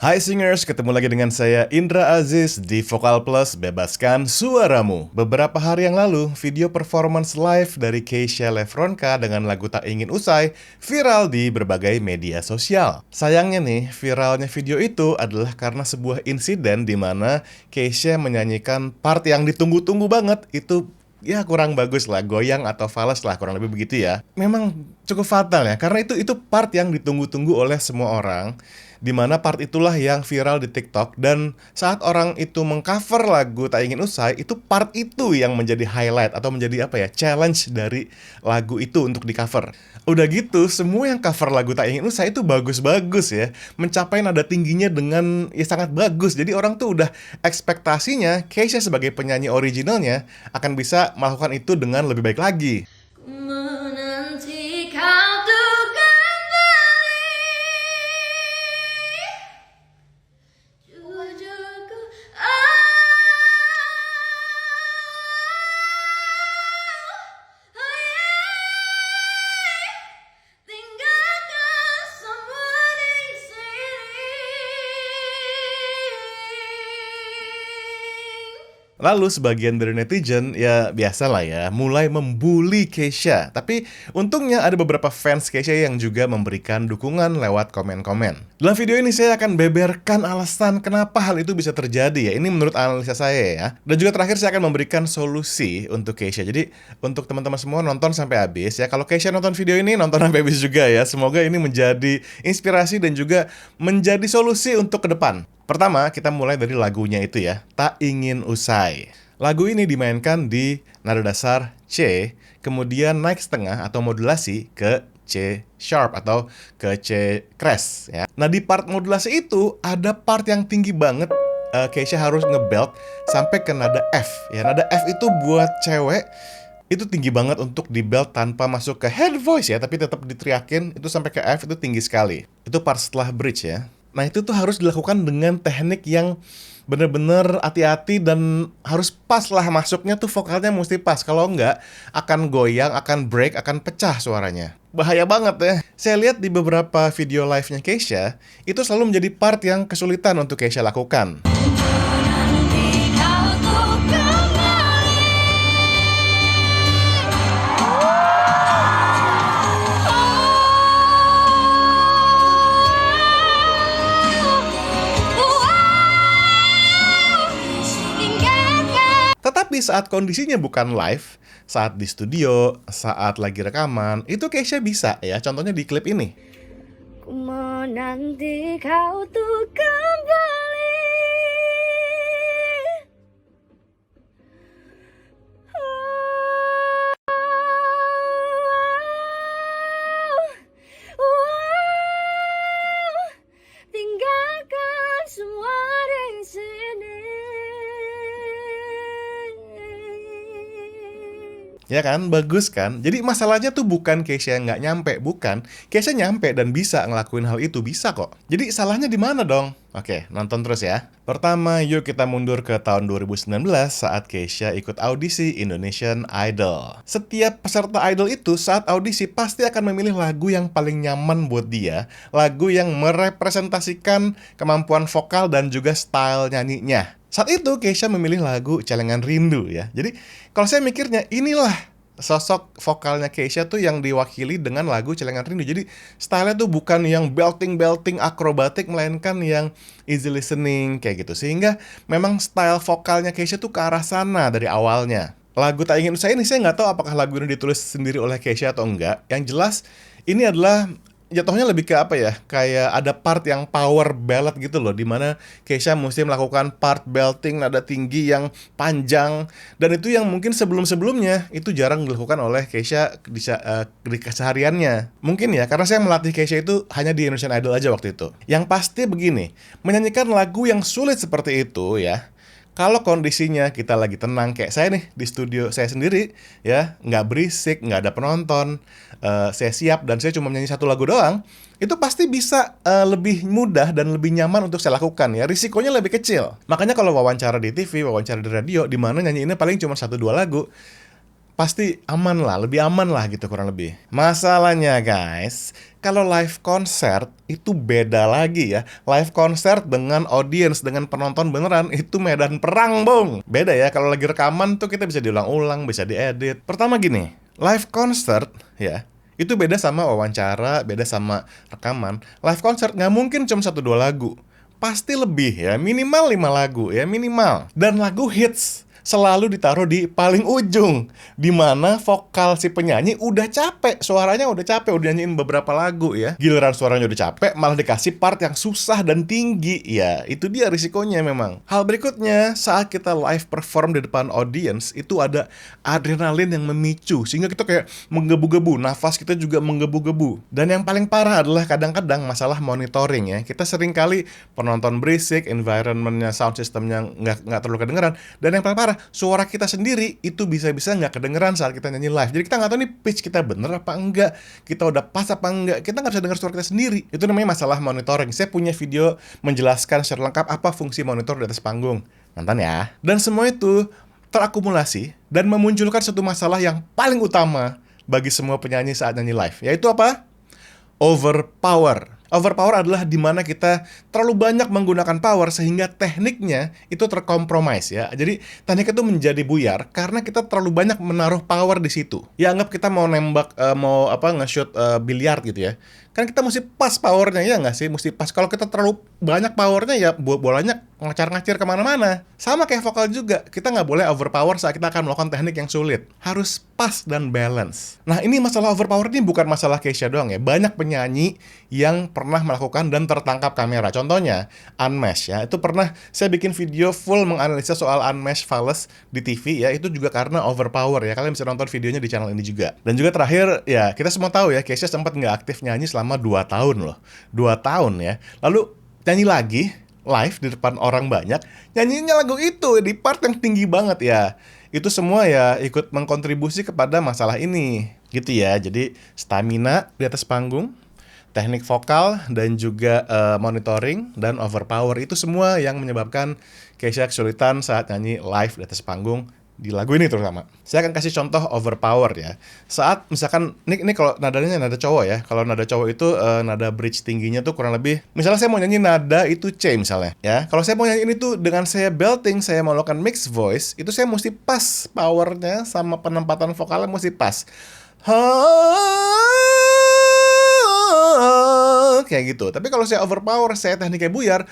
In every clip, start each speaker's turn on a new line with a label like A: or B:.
A: Hai singers, ketemu lagi dengan saya Indra Aziz di Vokal Plus Bebaskan Suaramu. Beberapa hari yang lalu, video performance live dari Keisha Lefronka dengan lagu Tak Ingin Usai viral di berbagai media sosial. Sayangnya nih, viralnya video itu adalah karena sebuah insiden di mana Keisha menyanyikan part yang ditunggu-tunggu banget. Itu ya kurang bagus lah, goyang atau fals lah, kurang lebih begitu ya. Memang cukup fatal ya, karena itu part yang ditunggu-tunggu oleh semua orang, di mana part itulah yang viral di TikTok. Dan saat orang itu mengcover lagu Tak Ingin Usai, itu part itu yang menjadi highlight atau menjadi challenge dari lagu itu untuk di cover. Udah gitu, semua yang cover lagu Tak Ingin Usai itu bagus-bagus ya, mencapai nada tingginya dengan sangat bagus. Jadi orang tuh udah ekspektasinya Keisha sebagai penyanyi originalnya akan bisa melakukan itu dengan lebih baik lagi.
B: Menanti kau tuh kembali, wajahku, tinggalkan semua di sini.
A: Lalu sebagian dari netizen ya biasalah ya mulai membuli Keisha. Tapi untungnya ada beberapa fans Keisha yang juga memberikan dukungan lewat komen-komen. Dalam video ini saya akan beberkan alasan kenapa hal itu bisa terjadi ya. Ini menurut analisa saya ya. Dan juga terakhir saya akan memberikan solusi untuk Keisha. Jadi untuk teman-teman semua nonton sampai habis ya. Kalau Keisha nonton video ini, nonton sampai habis juga ya. Semoga ini menjadi inspirasi dan juga menjadi solusi untuk ke depan. Pertama, kita mulai dari lagunya itu ya, Tak Ingin Usai. Lagu ini dimainkan di nada dasar C, kemudian naik setengah atau modulasi ke C sharp atau ke C crash ya. Nah, di part modulasi itu ada part yang tinggi banget. Keisha harus ngebelt sampai ke nada F ya. Nada F itu buat cewek itu tinggi banget untuk di belt tanpa masuk ke head voice ya, tapi tetap diteriakin itu sampai ke F, itu tinggi sekali. Itu part setelah bridge ya. Nah, itu tuh harus dilakukan dengan teknik yang bener-bener hati-hati dan harus pas lah masuknya tuh, vokalnya mesti pas. Kalau enggak, akan goyang, akan break, akan pecah suaranya. Bahaya banget ya. Saya lihat di beberapa video live-nya Keisha, itu selalu menjadi part yang kesulitan untuk Keisha lakukan.
B: Menanti kau tuh kembali, tinggalkan.
A: Tetapi saat kondisinya bukan live, saat di studio, saat lagi rekaman, itu Keisha bisa ya. Contohnya di klip ini.
B: Ku menanti kau tuh kembali. Tinggalkan semua di sini.
A: Ya kan, bagus kan? Jadi masalahnya tuh bukan Keisha yang nggak nyampe, bukan. Keisha nyampe dan bisa ngelakuin hal itu, bisa kok. Jadi salahnya di mana dong? Oke, nonton terus ya. Pertama, yuk kita mundur ke tahun 2019 saat Keisha ikut audisi Indonesian Idol. Setiap peserta Idol itu saat audisi pasti akan memilih lagu yang paling nyaman buat dia, lagu yang merepresentasikan kemampuan vokal dan juga style nyanyinya. Saat itu Keisha memilih lagu Celengan Rindu ya. Jadi kalau saya mikirnya inilah sosok vokalnya Keisha tuh yang diwakili dengan lagu Celengan Rindu. Jadi stylenya tuh bukan yang belting akrobatik, melainkan yang easy listening kayak gitu. Sehingga memang style vokalnya Keisha tuh ke arah sana dari awalnya. Lagu Tak Ingin Usai ini saya nggak tahu apakah lagu ini ditulis sendiri oleh Keisha atau enggak. Yang jelas ini adalah jatuhnya lebih ke kayak ada part yang power ballad gitu loh, dimana Keisha mesti melakukan part belting nada tinggi yang panjang, dan itu yang mungkin sebelum-sebelumnya itu jarang dilakukan oleh Keisha di kesehariannya. Mungkin ya, karena saya melatih Keisha itu hanya di Indonesian Idol aja waktu itu. Yang pasti begini, menyanyikan lagu yang sulit seperti itu ya, kalau kondisinya kita lagi tenang kayak saya nih di studio saya sendiri ya, nggak berisik, nggak ada penonton, saya siap dan saya cuma nyanyi satu lagu doang, itu pasti bisa lebih mudah dan lebih nyaman untuk saya lakukan ya, risikonya lebih kecil. Makanya kalau wawancara di TV, wawancara di radio, di mana nyanyi ini paling cuma 1-2 lagu, pasti aman lah, lebih aman lah gitu kurang lebih. Masalahnya guys, kalau live concert itu beda lagi ya. Live concert dengan audience, dengan penonton beneran, itu medan perang, Bung. Beda ya, kalau lagi rekaman tuh kita bisa diulang-ulang, bisa diedit. Pertama gini, live concert ya, itu beda sama wawancara, beda sama rekaman. Live concert nggak mungkin cuma 1-2 lagu. Pasti lebih ya, minimal 5 lagu ya, minimal. Dan lagu hits selalu ditaruh di paling ujung, di mana vokal si penyanyi udah capek, suaranya udah capek, udah nyanyiin beberapa lagu ya. Giliran suaranya udah capek, malah dikasih part yang susah dan tinggi. Ya, itu dia risikonya memang. Hal berikutnya, saat kita live perform di depan audience, itu ada adrenalin yang memicu, sehingga kita kayak menggebu-gebu, nafas kita juga menggebu-gebu. Dan yang paling parah adalah kadang-kadang masalah monitoring ya. Kita sering kali penonton berisik, environmentnya, sound systemnya nggak terlalu kedengeran. Dan yang paling parah, suara kita sendiri itu bisa-bisa nggak kedengeran saat kita nyanyi live. Jadi kita nggak tahu nih pitch kita bener apa enggak, kita udah pas apa enggak, kita nggak bisa dengar suara kita sendiri. Itu namanya masalah monitoring. Saya punya video menjelaskan secara lengkap apa fungsi monitor di atas panggung. Nonton ya. Dan semua itu terakumulasi dan memunculkan satu masalah yang paling utama bagi semua penyanyi saat nyanyi live. Yaitu apa? Overpower. Overpower adalah di mana kita terlalu banyak menggunakan power sehingga tekniknya itu terkompromis ya. Jadi teknik itu menjadi buyar karena kita terlalu banyak menaruh power di situ. Ya anggap kita mau nembak, nge-shoot biliar gitu ya. Kan kita mesti pas powernya ya nggak sih? Mesti pas. Kalau kita terlalu banyak powernya ya bolanya ngacar-ngacir kemana-mana. Sama kayak vokal juga. Kita nggak boleh overpower saat kita akan melakukan teknik yang sulit. Harus pas dan balance. Nah ini masalah overpower ini bukan masalah Kesha doang ya. Banyak penyanyi yang pernah melakukan dan tertangkap kamera. Contohnya Unmesh ya. Itu pernah saya bikin video full menganalisa soal Unmesh Fales di TV ya. Itu juga karena overpower ya. Kalian bisa nonton videonya di channel ini juga. Dan juga terakhir ya kita semua tahu ya Kesha sempat nggak aktif nyanyi selama 2 tahun loh. 2 tahun ya. Lalu nyanyi lagi live di depan orang banyak, nyanyinya lagu itu di part yang tinggi banget ya. Itu semua ya ikut mengkontribusi kepada masalah ini. Gitu ya. Jadi stamina di atas panggung, teknik vokal dan juga monitoring dan overpower itu semua yang menyebabkan Kesha kesulitan saat nyanyi live di atas panggung di lagu ini terutama. Saya akan kasih contoh overpower ya. Saat misalkan ini kalau nadanya nada cowok ya. Kalau nada cowok itu nada bridge tingginya tuh kurang lebih. Misalnya saya mau nyanyi nada itu C misalnya ya. Kalau saya mau nyanyi ini tuh dengan saya belting, saya mau melakukan mixed voice, itu saya mesti pas powernya sama penempatan vokalnya mesti pas. Kayak gitu. Tapi kalau saya overpower, saya tekniknya buyar,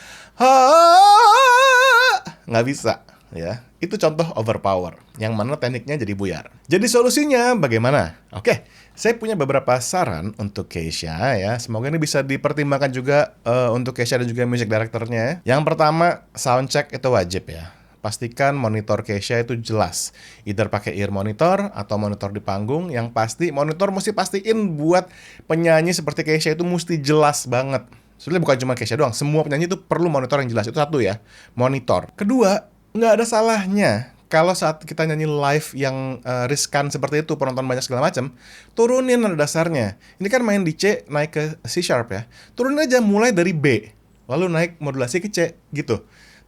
A: nggak bisa ya. Itu contoh overpower, yang mana tekniknya jadi buyar. Jadi solusinya bagaimana? Oke, saya punya beberapa saran untuk Kesha ya. Semoga ini bisa dipertimbangkan juga untuk Kesha dan juga music directornya. Yang pertama, sound check itu wajib ya. Pastikan monitor Kesha itu jelas. Either pakai ear monitor atau monitor di panggung. Yang pasti monitor mesti pastiin buat penyanyi seperti Kesha itu mesti jelas banget. Sebenarnya bukan cuma Kesha doang, semua penyanyi itu perlu monitor yang jelas. Itu satu ya, monitor. Kedua, nggak ada salahnya kalau saat kita nyanyi live yang riskan seperti itu, penonton banyak segala macam, turunin nada dasarnya. Ini kan main di C, naik ke C sharp ya. Turunin aja mulai dari B, lalu naik modulasi ke C, gitu.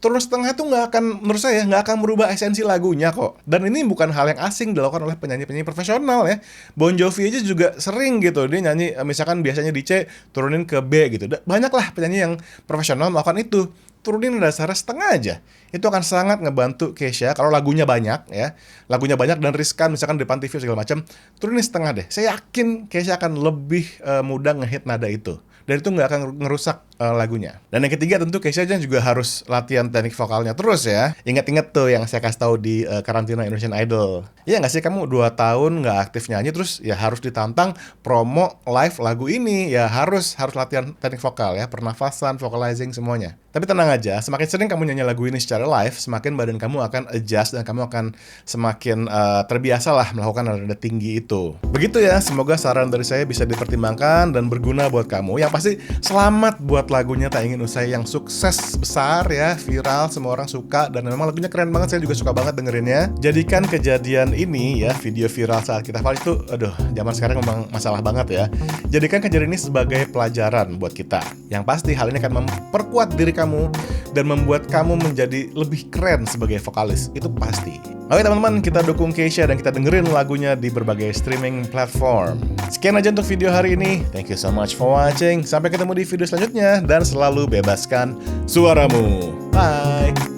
A: Turun setengah itu nggak akan, menurut saya, nggak akan merubah esensi lagunya kok. Dan ini bukan hal yang asing dilakukan oleh penyanyi-penyanyi profesional ya. Bon Jovi aja juga sering gitu. Dia nyanyi, misalkan biasanya di C, turunin ke B gitu. Banyak lah penyanyi yang profesional melakukan itu. Turunin dasarnya setengah aja. Itu akan sangat ngebantu Kesha kalau lagunya banyak ya. Lagunya banyak dan riskan, misalkan di depan TV segala macam. Turunin setengah deh. Saya yakin Kesha akan lebih mudah ngehit nada itu. Dan itu nggak akan ngerusak lagunya. Dan yang ketiga tentu Kesha juga harus latihan teknik vokalnya terus ya. Ingat-ingat tuh yang saya kasih tahu di karantina Indonesian Idol. Iya nggak sih, kamu 2 tahun nggak aktif nyanyi terus ya harus ditantang promo live lagu ini. Ya harus latihan teknik vokal ya, pernafasan, vocalizing semuanya. Tapi tenang aja, semakin sering kamu nyanyi lagu ini secara live, semakin badan kamu akan adjust dan kamu akan semakin terbiasa lah melakukan nada tinggi itu. Begitu ya, semoga saran dari saya bisa dipertimbangkan dan berguna buat kamu. Yang pasti selamat buat lagunya Tak Ingin Usai yang sukses besar ya, viral, semua orang suka dan memang lagunya keren banget, saya juga suka banget dengerinnya. Jadikan kejadian ini ya, video viral saat kita viral itu, aduh, zaman sekarang memang masalah banget ya. Jadikan kejadian ini sebagai pelajaran buat kita. Yang pasti hal ini akan memperkuat diri kamu dan membuat kamu menjadi lebih keren sebagai vokalis. Itu pasti. Oke teman-teman, kita dukung Keisha dan kita dengerin lagunya di berbagai streaming platform. Sekian aja untuk video hari ini. Thank you so much for watching. Sampai ketemu di video selanjutnya dan selalu bebaskan suaramu. Bye.